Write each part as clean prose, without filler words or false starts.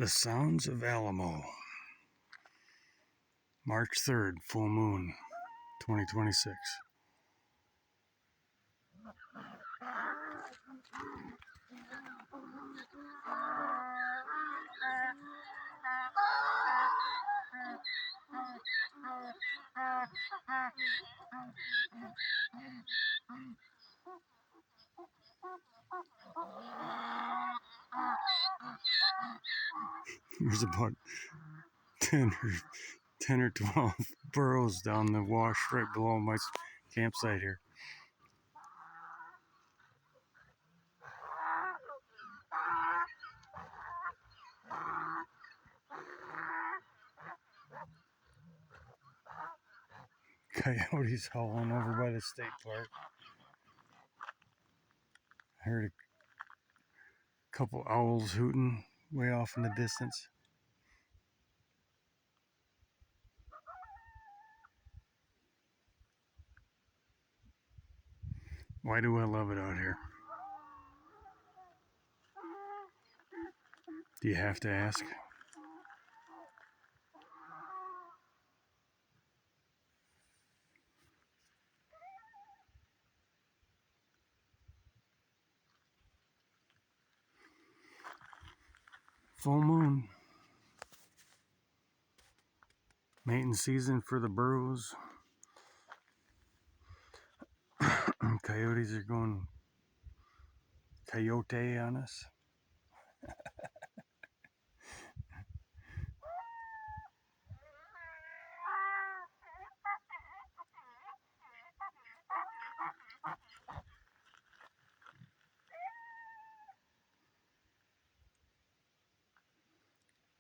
The Sounds of Alamo, March 3rd, full moon, 2026. There's about 10 or 12 burrows down the wash right below my campsite here. Coyotes howling over by the state park. I heard a couple owls hooting way off in the distance. Why do I love it out here? Do you have to ask? Full moon. Mating season for the burrows. Coyotes are going coyote on us.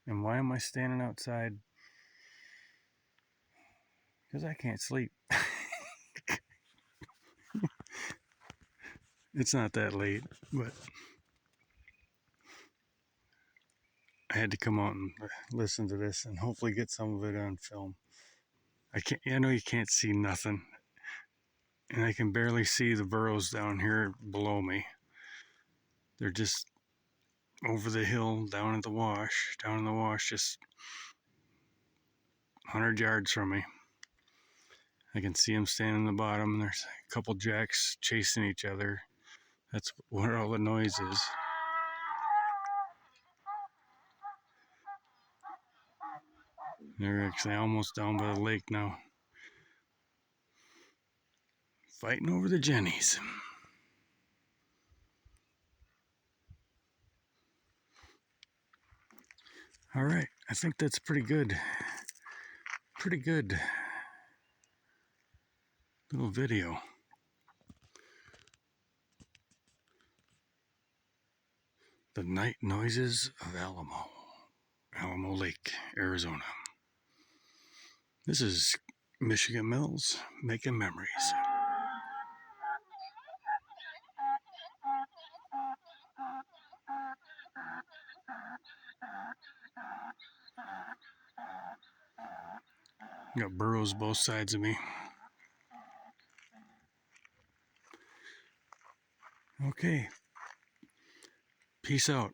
And why am I standing outside? Because I can't sleep. It's not that late, but I had to come out and listen to this and hopefully get some of it on film. I know you can't see nothing, and I can barely see the burrows down here below me. They're just over the hill, down in the wash, just 100 yards from me. I can see them standing in the bottom, and there's a couple jacks chasing each other. That's what all the noise is. They're actually almost down by the lake now, fighting over the jennies. All right, I think that's pretty good. Pretty good little video. The night noises of Alamo Lake, Arizona. This is Michigan Mills making memories. Got burrows both sides of me. Okay. Peace out.